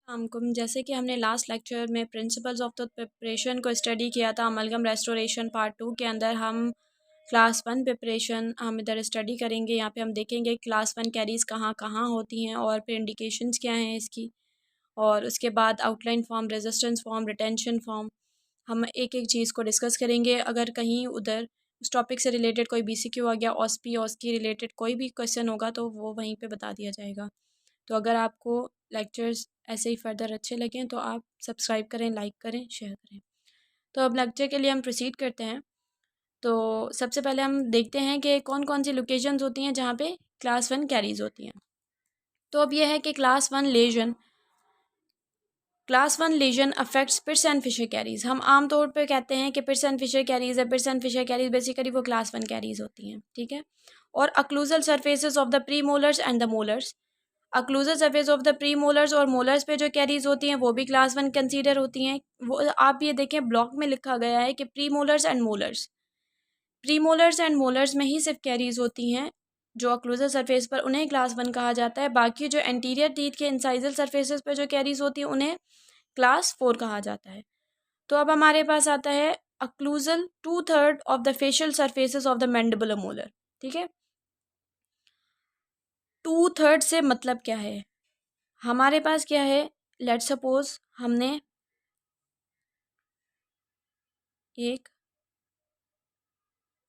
हमको जैसे कि हमने लास्ट लेक्चर में प्रिंसिपल्स ऑफ द प्रिपरेशन को स्टडी किया था अमलगम रेस्टोरेशन पार्ट 2 के अंदर हम क्लास 1 प्रिपरेशन हम इधर स्टडी करेंगे। यहाँ पे हम देखेंगे क्लास 1 कैरीज कहाँ कहाँ होती हैं और फिर इंडिकेशंस क्या हैं इसकी, और उसके बाद outline form, resistance form, retention form, हम एक एक चीज़ को डिस्कस करेंगे। अगर कहीं उधर उस टॉपिक से रिलेटेड कोई BCQ आ गया, ऑसपी ऑसकी रिलेटेड कोई भी क्वेश्चन होगा तो वो वहीं पे बता दिया जाएगा। तो अगर आपको लेक्चर्स ऐसे ही फर्दर अच्छे लगें तो आप सब्सक्राइब करें, लाइक करें, शेयर करें। तो अब लेक्चर के लिए हम प्रोसीड करते हैं। तो सबसे पहले हम देखते हैं कि कौन कौन सी लोकेशंस होती हैं जहाँ पे क्लास 1 कैरीज होती हैं। तो अब यह है कि class one lesion affects pits and fissure caries. हम आम तौर पे कहते हैं कि पिट्स एंड फिशर कैरीज है। पिट्स एंड फिशर कैरीज बेसिकली वो क्लास 1 कैरीज होती हैं, ठीक है। और occlusal surfaces of the pre molars and the molars, occlusal surface of the pre molars और मोलर्स पे जो कैरीज होती हैं वो भी क्लास 1 कंसीडर होती हैं। वो आप ये देखें ब्लॉक में लिखा गया है कि pre molars and molars, pre molars and molars में ही सिर्फ कैरीज होती हैं जो अक्लूजल सरफेस पर, उन्हें क्लास 1 कहा जाता है। बाकी जो एंटीरियर टीथ के इंसाइजल सरफेसेस पर जो कैरीज होती हैं उन्हें क्लास 4 कहा जाता है। तो अब हमारे पास आता है occlusal 2/3 of the facial surfaces of the mandibular molar, ठीक है। 2/3 से मतलब क्या है, हमारे पास क्या है, लेट्स सपोज हमने एक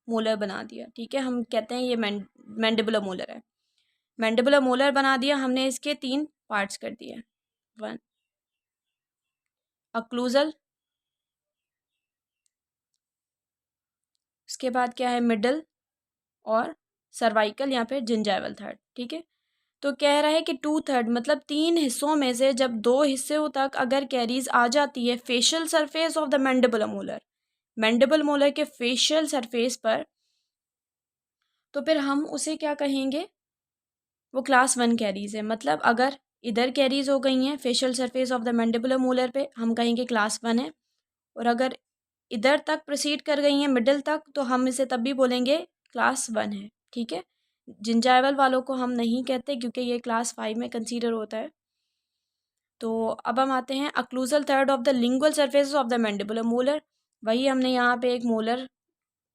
मोलर बना दिया, ठीक है। हम कहते हैं ये मैंडिबुलर मोलर है। मैंडिबुलर मोलर बना दिया हमने, इसके 3 पार्ट्स कर दिए। 1 अक्लूजल, उसके बाद क्या है मिडल और सर्वाइकल या फिर जिंजाइवल थर्ड, ठीक है। तो कह रहा है कि 2/3 मतलब 3 हिस्सों में से जब 2 हिस्सों तक अगर कैरीज आ जाती है facial surface of the mandibular molar, mandible molar के फेशियल सरफेस पर, तो फिर हम उसे क्या कहेंगे, वो क्लास 1 कैरीज है। मतलब अगर इधर कैरीज हो गई हैं facial surface of the mandibular molar पे, हम कहेंगे क्लास 1 है। और अगर इधर तक प्रोसीड कर गई हैं मिडिल तक, तो हम इसे तब भी बोलेंगे क्लास 1 है, ठीक है। जिंजाइवल वालों को हम नहीं कहते क्योंकि ये क्लास 5 में कंसीडर होता है। तो अब हम आते हैं occlusal third of the lingual surface of the mandibular molar. वही हमने यहाँ पे एक मोलर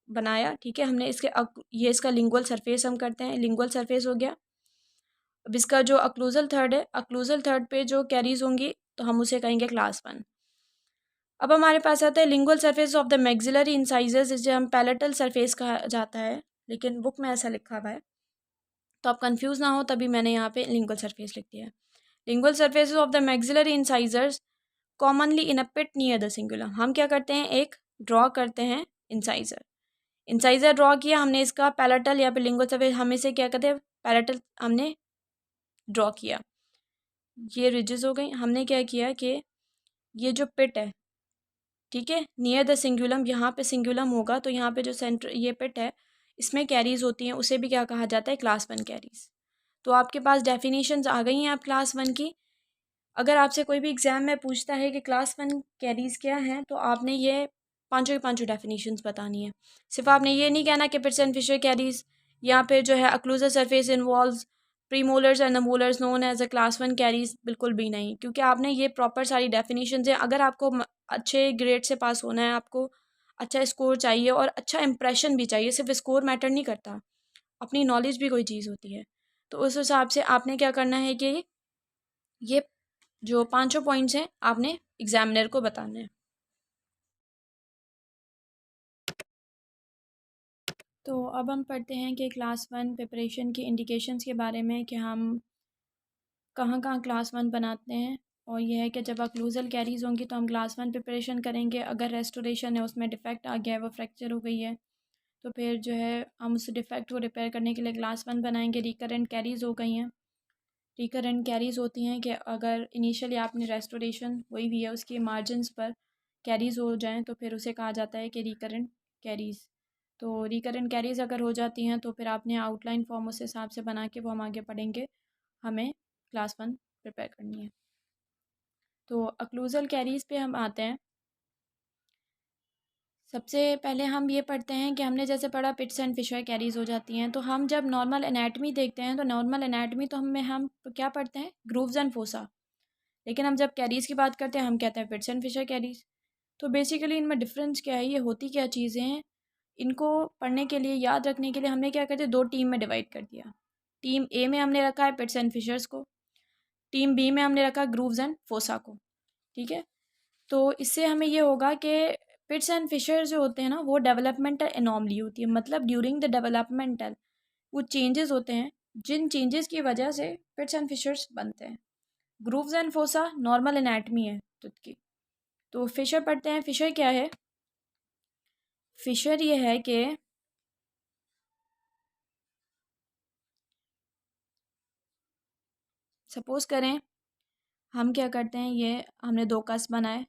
बनाया, ठीक है। हमने ये इसका लिंगुअल सरफेस हम करते हैं, लिंगुअल सरफेस हो गया। अब इसका जो अक्लूजल थर्ड है, अक्लूजल थर्ड पे जो कैरीज होंगी तो हम उसे कहेंगे क्लास 1। अब हमारे पास आता है lingual surface of the maxillary incisors, जिसे हम पैलेटल सरफेस कहा जाता है, लेकिन बुक में ऐसा लिखा हुआ है तो आप कंफ्यूज ना हो तभी मैंने यहाँ पे लिंगुअल सरफेस लिख दिया है। Lingual surface of the maxillary incisors commonly in a pit near the cingulum. हम क्या करते हैं, एक ड्रॉ करते हैं इंसाइजर, इंसाइजर ड्रॉ किया हमने, इसका पैलेटल या फिर लिंगुअल सरफेस, हम इसे क्या कहते हैं, पैलेटल हमने ड्रॉ किया। ये रिजेस हो गई। हमने क्या किया कि ये जो पिट है, ठीक है, नियर द सिंगुलम, यहाँ पे सिंगुलम होगा तो यहाँ पे जो सेंटर ये पिट है इसमें कैरीज होती हैं, उसे भी क्या कहा जाता है, क्लास 1 कैरीज। तो आपके पास डेफिनेशंस आ गई हैं आप क्लास 1 की। अगर आपसे कोई भी एग्ज़ाम में पूछता है कि क्लास 1 कैरीज क्या हैं तो आपने ये पांचों की पांचों डेफिनेशंस बतानी है। सिर्फ आपने ये नहीं कहना कि पिट्स एंड फिशर कैरीज या फिर जो है occlusal surface involves premolars and the molars known as a class 1 caries, बिल्कुल भी नहीं, क्योंकि आपने ये प्रॉपर सारी डेफिनेशंस हैं। अगर आपको अच्छे ग्रेड से पास होना है, आपको अच्छा स्कोर चाहिए और अच्छा इंप्रेशन भी चाहिए, सिर्फ स्कोर मैटर नहीं करता, अपनी नॉलेज भी कोई चीज़ होती है। तो उस हिसाब से आपने क्या करना है कि ये जो पांचों पॉइंट्स हैं आपने एग्जामिनर को बताना है। तो अब हम पढ़ते हैं कि क्लास 1 प्रिपरेशन की इंडिकेशंस के बारे में, कि हम कहाँ कहाँ क्लास 1 बनाते हैं। और यह है कि जब अक्लूजल कैरीज होंगी तो हम क्लास 1 प्रिपरेशन करेंगे। अगर रेस्टोरेशन है उसमें डिफेक्ट आ गया है, वो फ्रैक्चर हो गई है, तो फिर जो है हम उस डिफेक्ट को रिपेयर करने के लिए क्लास 1 बनाएंगे। रिकरेंट कैरीज हो गई हैं, रिकरेंट कैरीज होती हैं कि अगर इनिशियली आपने रेस्टोरेशन वही भी है उसके मार्जिनस पर कैरीज हो जाएं तो फिर उसे कहा जाता है कि रिकरेंट कैरीज। तो रिकरेंट कैरीज अगर हो जाती हैं तो फिर आपने आउटलाइन फॉर्म उस हिसाब से बना के वो हम आगे पढ़ेंगे, हमें क्लास 1 प्रिपेयर करनी है। तो अक्लूजल कैरीज पे हम आते हैं। सबसे पहले हम ये पढ़ते हैं कि हमने जैसे पढ़ा पिट्स एंड फिशर कैरीज हो जाती हैं, तो हम जब नॉर्मल एनाटमी देखते हैं तो नॉर्मल एनाटमी तो हम क्या पढ़ते हैं, ग्रूव्स एंड फोसा। लेकिन हम जब कैरीज़ की बात करते हैं हम कहते हैं पिट्स एंड फिशर कैरीज़। तो बेसिकली इनमें डिफरेंस क्या है, ये होती क्या चीज़ें हैं, इनको पढ़ने के लिए, याद रखने के लिए हमने क्या करते, 2 टीम में डिवाइड कर दिया। टीम ए में हमने रखा है पिट्स एंड फिशर्स को, टीम बी में हमने रखा ग्रूव्स एंड फोसा को। ठीक है, तो इससे हमें ये होगा कि पिट्स एंड फिशर्स जो होते हैं ना वो डेवलपमेंटल एनॉमली होती है, मतलब ड्यूरिंग द डेवलपमेंटल वो चेंजेस होते हैं जिन चेंजेस की वजह से पिट्स एंड फिशर्स बनते हैं। Grooves and fossa normal anatomy है खुद की। तो फिशर पढ़ते हैं। फिशर क्या है? फिशर ये है कि सपोज करें हम क्या करते हैं, ये हमने 2 कस बनाए।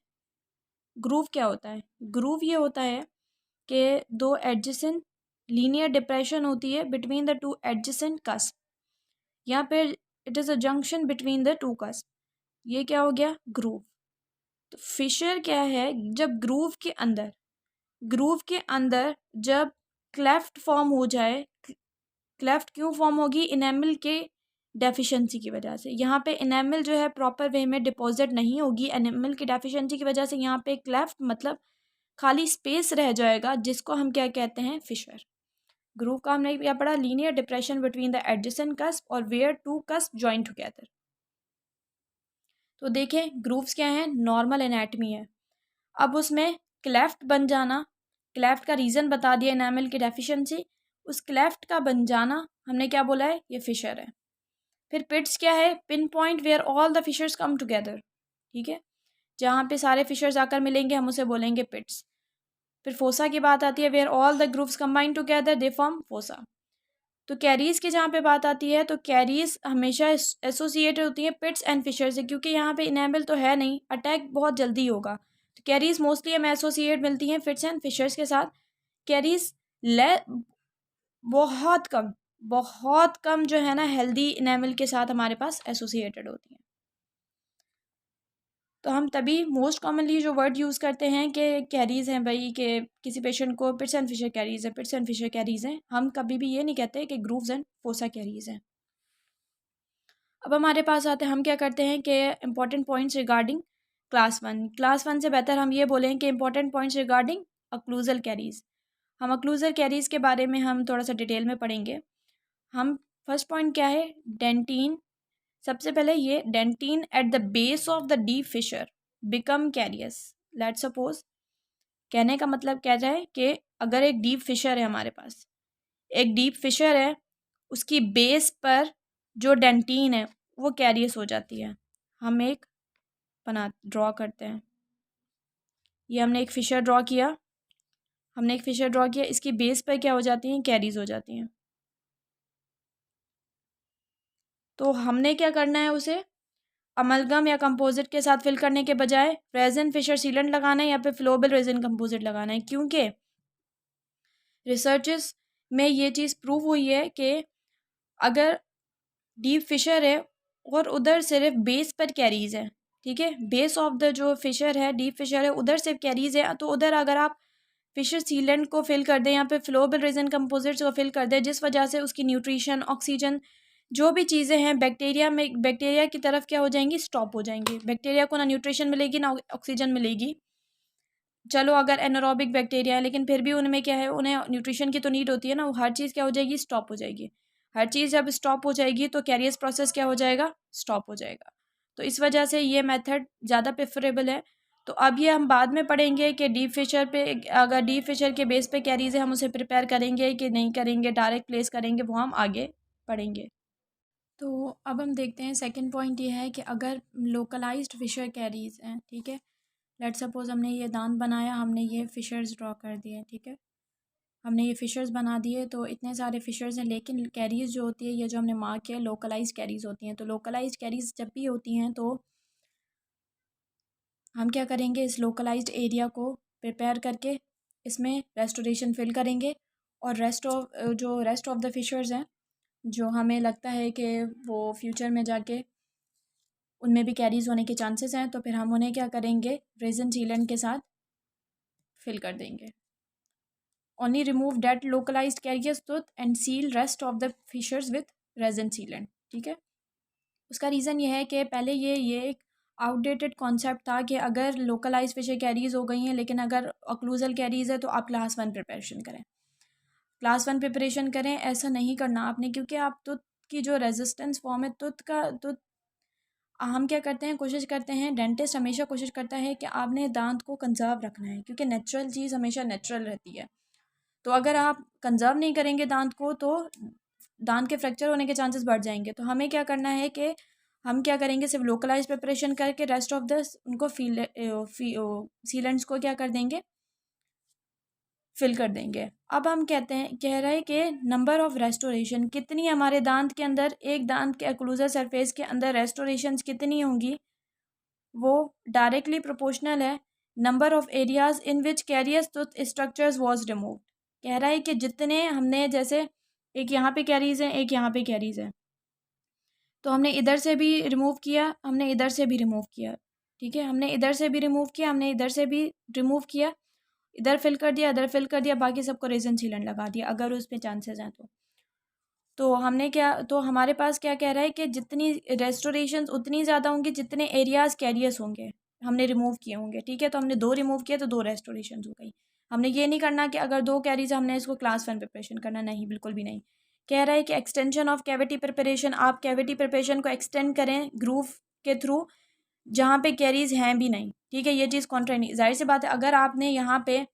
ग्रूव क्या होता है? ग्रूव ये होता है कि 2 एडजेसेंट लीनियर डिप्रेशन होती है बिटवीन द 2 एडजेसेंट कस। यहाँ पे it is a junction between the 2 कस। ये क्या हो गया? ग्रूव। तो फिशर क्या है? जब ग्रूव के अंदर जब क्लेफ्ट फॉर्म हो जाए। क्लेफ्ट क्यों फॉर्म होगी? इनेमल के डेफिशिएंसी की वजह से। यहाँ पे इनेमल जो है प्रॉपर वे में डिपॉजिट नहीं होगी, इनेमल की डेफिशिएंसी की वजह से यहाँ पे क्लेफ्ट मतलब खाली स्पेस रह जाएगा, जिसको हम क्या कहते हैं? फिशर। ग्रूव का हमने क्या पढ़ा? Linear depression between the adjacent cusp और वेयर 2 कस्प जॉइन टुगेदर। तो देखें ग्रूव्स क्या हैं? नॉर्मल एनाटमी है। अब उसमें क्लेफ्ट बन जाना, क्लेफ्ट का रीज़न बता दिया, एनामल की डेफिशिएंसी। उस क्लेफ्ट का बन जाना हमने क्या बोला है? ये फिशर है। फिर पिट्स क्या है? Pin point where all the fissures come together. ठीक है, जहाँ पे सारे फिशर्स आकर मिलेंगे हम उसे बोलेंगे पिट्स। फिर फोसा की बात आती है, where all the grooves combine together they form fossa. तो कैरीज की जहाँ पे बात आती है, तो कैरीज हमेशा एसोसिएटेड होती हैं पिट्स एंड फिशर से, क्योंकि यहाँ पे इनेबल तो है नहीं, अटैक बहुत जल्दी होगा। तो कैरीज मोस्टली हमें एसोसिएट मिलती हैं फिट्स एंड फिशर्स के साथ। कैरीज ले बहुत कम जो है ना हेल्दी इनेमल के साथ हमारे पास एसोसिएटेड होती हैं। तो हम तभी मोस्ट कॉमनली जो वर्ड यूज़ करते हैं कि कैरीज़ हैं भाई, कि किसी पेशेंट को पिट्स एंड फिशर कैरीज़ है, पिट्स एंड फिशर कैरीज़ हैं। हम कभी भी ये नहीं कहते कि ग्रूव्स एंड फोसा कैरीज़ हैं। अब हमारे पास आते हैं, हम क्या करते हैं कि इंपॉर्टेंट पॉइंट्स रिगार्डिंग क्लास 1 से बेहतर हम ये बोलें कि important points regarding occlusal Carey's. हम अक्लूजल कैरीज़ के बारे में हम थोड़ा सा डिटेल में पढ़ेंगे। हम फर्स्ट पॉइंट क्या है? डेंटीन। सबसे पहले ये dentine at the base of the deep fissure become carious. Let suppose, कहने का मतलब कह रहा है कि अगर एक डीप फिशर है, हमारे पास एक डीप फिशर है, उसकी बेस पर जो डेंटीन है वो कैरियस हो जाती है। हम एक ड्रॉ करते हैं। ये हमने एक फिशर ड्रॉ किया, इसकी बेस पर क्या हो जाती हैं? कैरीज हो जाती हैं। तो हमने क्या करना है? उसे अमलगम या कंपोजिट के साथ फिल करने के बजाय रेजिन फिशर सीलेंट लगाना है या फिर फ्लोबल रेजिन कंपोजिट लगाना है, क्योंकि रिसर्चेस में ये चीज़ प्रूव हुई है कि अगर डीप फिशर है और उधर सिर्फ बेस पर कैरीज है, ठीक है, बेस ऑफ द जो फिशर है, डीप फिशर है, उधर सिर्फ कैरीज है, तो उधर अगर आप फिशर सीलेंट को फिल कर दें या फिर फ्लोबल रेजिन कंपोजिट्स को फिल कर दें, जिस वजह से उसकी न्यूट्रिशन, ऑक्सीजन, जो भी चीज़ें हैं बैक्टीरिया की तरफ क्या हो जाएंगी? स्टॉप हो जाएंगी। बैक्टीरिया को ना न्यूट्रिशन मिलेगी ना ऑक्सीजन मिलेगी। चलो अगर एनारोबिक बैक्टीरिया है, लेकिन फिर भी उनमें क्या है, उन्हें न्यूट्रिशन की तो नीड होती है ना, वो हर चीज़ क्या हो जाएगी? स्टॉप हो जाएगी। हर चीज़ जब स्टॉप हो जाएगी तो कैरियस प्रोसेस क्या हो जाएगा? स्टॉप हो जाएगा। तो इस वजह से ये मेथड ज़्यादा प्रेफरेबल है। तो अब ये हम बाद में पढ़ेंगे कि डीप फिशर पे, अगर डीप फिशर के बेस पे कैरीज है, हम उसे प्रिपेयर करेंगे कि नहीं करेंगे, डायरेक्ट प्लेस करेंगे, वो हम आगे पढ़ेंगे। तो अब हम देखते हैं सेकंड पॉइंट ये है कि अगर लोकलाइज्ड फिशर कैरीज हैं, ठीक है, लेट सपोज हमने ये दांत बनाया, हमने ये फिशर्स ड्रॉ कर दिए, ठीक है, हमने ये फिशर्स बना दिए, तो इतने सारे फिशर्स हैं, लेकिन कैरीज जो होती है, ये जो हमने मार्क किया, लोकलाइज्ड कैरीज होती हैं। तो लोकलाइज्ड कैरीज जब भी होती हैं तो हम क्या करेंगे? इस लोकलाइज्ड एरिया को प्रिपेयर करके इसमें रेस्टोरेशन फिल करेंगे, और रेस्ट ऑफ द फिशर्स हैं जो हमें लगता है कि वो फ्यूचर में जाके उनमें भी कैरीज होने के चांसेस हैं, तो फिर हम उन्हें क्या करेंगे? रेजिन सीलेंट के साथ फिल कर देंगे। Only remove that localized carious tooth and seal rest of the fissures with resin sealant. ठीक है, उसका रीज़न ये है कि पहले ये एक आउटडेटेड कॉन्सेप्ट था कि अगर लोकलाइज फिशर कैरीज हो गई हैं लेकिन अगर ऑक्लूजल कैरीज है तो आप क्लास 1 प्रिपरेशन करें, क्लास 1 प्रिपरेशन करें। ऐसा नहीं करना आपने, क्योंकि आप तुत की जो रेजिस्टेंस फॉर्म है, तुत हम क्या करते हैं, कोशिश करते हैं, डेंटिस्ट हमेशा कोशिश करता है कि आपने दांत को कंजर्व रखना है, क्योंकि नेचुरल चीज़ हमेशा नेचुरल रहती है। तो अगर आप कंजर्व नहीं करेंगे दांत को तो दांत के फ्रैक्चर होने के चांसेस बढ़ जाएंगे। तो हमें क्या करना है कि हम क्या करेंगे, सिर्फ लोकलाइज प्रिपरेशन करके रेस्ट ऑफ द उनको सीलेंट्स को क्या कर देंगे, फिल कर देंगे। अब हम कहते हैं, कह रहे हैं कि नंबर ऑफ रेस्टोरेशन कितनी हमारे दांत के अंदर, एक दांत के एक्लूजर सरफेस के अंदर रेस्टोरेशंस कितनी होंगी, वो डायरेक्टली प्रोपोर्शनल है number of areas in which carious tooth structures was removed. कह रहा है कि जितने हमने, जैसे एक यहाँ पे कैरीज है, एक यहाँ पे कैरीज है, तो हमने इधर से भी रिमूव किया, हमने इधर से भी रिमूव किया, ठीक है, हमने इधर से भी रिमूव किया, हमने इधर से भी रिमूव किया, इधर फिल कर दिया, इधर फिल कर दिया, बाकी सबको रेजन सीलेंट लगा दिया अगर उसमें चांसेस हैं तो हमने क्या, तो हमारे पास क्या कह रहा है कि जितनी रेस्टोरेशन उतनी ज़्यादा होंगी जितने एरियाज कैरियस होंगे हमने रिमूव किए होंगे, ठीक है। तो हमने 2 रिमूव किए तो 2 रेस्टोरेशन हो गई। हमने ये नहीं करना कि अगर 2 कैरीज हमने इसको क्लास 1 प्रिपरेशन करना, नहीं, बिल्कुल भी नहीं। कह रहा है कि एक्सटेंशन ऑफ कैविटी प्रिपरेशन, आप कैविटी प्रिपरेशन को एक्सटेंड करें ग्रूव के थ्रू जहाँ पे कैरीज हैं भी नहीं, ठीक है। ये चीज़ कॉन्ट्रा नहीं, जाहिर सी बात है, अगर आपने यहाँ पे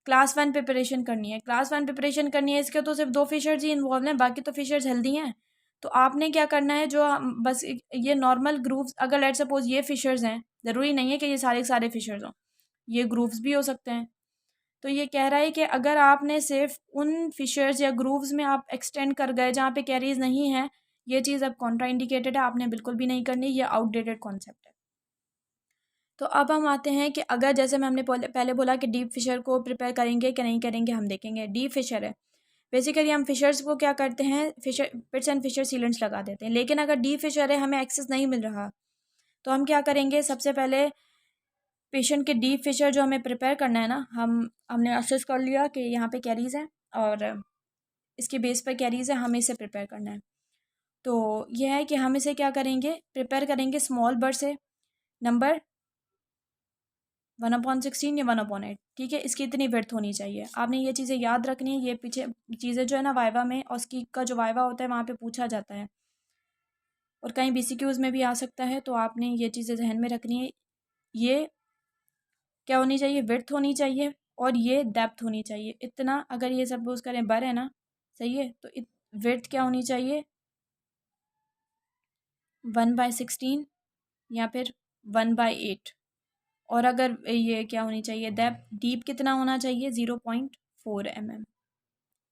क्लास 1 प्रिपरेशन करनी है, क्लास 1 प्रिपरेशन करनी है, इसके तो सिर्फ 2 फिशर्स ही इन्वॉल्व हैं, बाकी तो फिशर्स हेल्दी हैं। तो आपने क्या करना है, जो बस ये नॉर्मल ग्रूव्स, अगर लेट सपोज ये फिशर्स हैं, ज़रूरी नहीं है कि ये सारे सारे फिशर्स हों, ये ग्रूव्स भी हो सकते हैं। तो ये कह रहा है कि अगर आपने सिर्फ उन फिशर्स या ग्रूव्स में आप एक्सटेंड कर गए जहाँ पे कैरीज नहीं है, ये चीज़ अब कॉन्ट्रा इंडिकेटेड है, आपने बिल्कुल भी नहीं करनी, ये आउटडेटेड कॉन्सेप्ट है। तो अब हम आते हैं कि अगर जैसे मैं हमने पहले बोला कि डीप फिशर को प्रिपेयर करेंगे कि नहीं करेंगे, हम देखेंगे। डीप फिशर है, बेसिकली हम फिशर्स को क्या करते हैं, फिशर पिट्स एंड फिशर सीलेंट्स लगा देते हैं। लेकिन अगर डीप फिशर है, हमें एक्सेस नहीं मिल रहा, तो हम क्या करेंगे, सबसे पहले पेशेंट के डीप फिशर जो हमें प्रिपेयर करना है ना, हमने असेस कर लिया कि यहाँ पे कैरीज है और इसके बेस पर कैरीज है, हमें इसे प्रिपेयर करना है। तो यह है कि हम इसे क्या करेंगे, प्रिपेयर करेंगे स्मॉल बर्ड से, नंबर 1/16 या 1/8, ठीक है। इसकी इतनी विड्थ होनी चाहिए, आपने ये चीज़ें याद रखनी है। ये पीछे चीज़ें जो है ना वाइवा में, और उसकी का जो वाइवा होता है वहाँ पे पूछा जाता है और कहीं BCQs में भी आ सकता है, तो आपने ये चीज़ें जहन में रखनी है। ये क्या होनी चाहिए, विड्थ होनी चाहिए और ये डेप्थ होनी चाहिए। इतना अगर ये सपोज करें बर है ना, सही है, तो विड्थ क्या होनी चाहिए, 1/16 या फिर 1/8। और अगर ये क्या होनी चाहिए, डीप कितना होना चाहिए, 0.4 mm,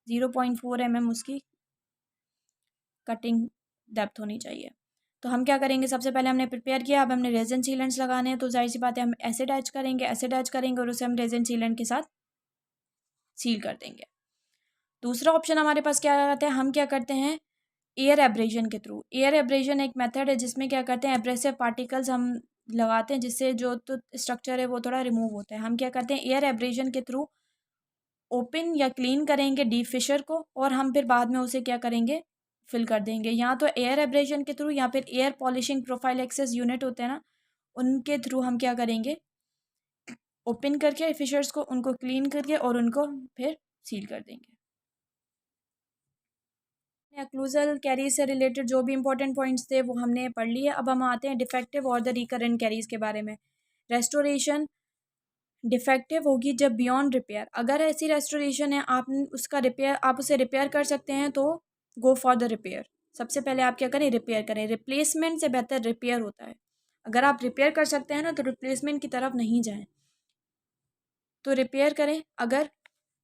0.4 mm उसकी कटिंग डेप्थ होनी चाहिए। तो हम क्या करेंगे, सबसे पहले हमने प्रिपेयर किया, अब हमने रेजन सीलेंट्स लगाने हैं। तो जाहिर सी बात है, हम एसिड एच करेंगे और उसे हम रेजन सीलेंट के साथ सील कर देंगे। दूसरा ऑप्शन हमारे पास क्या आता है, हम क्या करते हैं, एयर एब्रेजन के थ्रू। एयर एब्रेजन एक मेथड है जिसमें क्या करते हैं, एब्रेसिव पार्टिकल्स हम लगाते हैं जिससे जो तो स्ट्रक्चर है वो थोड़ा रिमूव होता है। हम क्या करते हैं, एयर एब्रेजन के थ्रू ओपन या क्लीन करेंगे डीप फिशर को और हम फिर बाद में उसे क्या करेंगे, फिल कर देंगे। या तो एयर एब्रेजन के थ्रू या फिर air polishing profile access unit होते हैं ना, उनके थ्रू हम क्या करेंगे, ओपन करके फिशर्स को, उनको क्लीन करके और उनको फिर सील कर देंगे। एक्लूजल कैरीज से रिलेटेड जो भी इंपॉर्टेंट पॉइंट्स थे वो हमने पढ़ लिए। अब हम आते हैं डिफेक्टिव और द रिकरेंट कैरीज के बारे में। रेस्टोरेशन डिफेक्टिव होगी जब बियॉन्ड रिपेयर, अगर ऐसी रेस्टोरेशन है आप उसका रिपेयर, आप उसे रिपेयर कर सकते हैं तो गो फॉर द रिपेयर। सबसे पहले आप क्या करें, रिपेयर करें। रिप्लेसमेंट से बेहतर रिपेयर होता है। अगर आप रिपेयर कर सकते हैं ना तो रिप्लेसमेंट की तरफ नहीं जाएं, तो रिपेयर करें।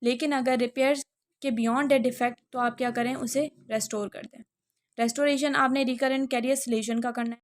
लेकिन अगर रिपेयर के बियॉन्ड है डिफेक्ट, तो आप क्या करें, उसे रेस्टोर कर दें। रेस्टोरेशन आपने रिकरेंट कैरियर सॉल्यूशन का करना है।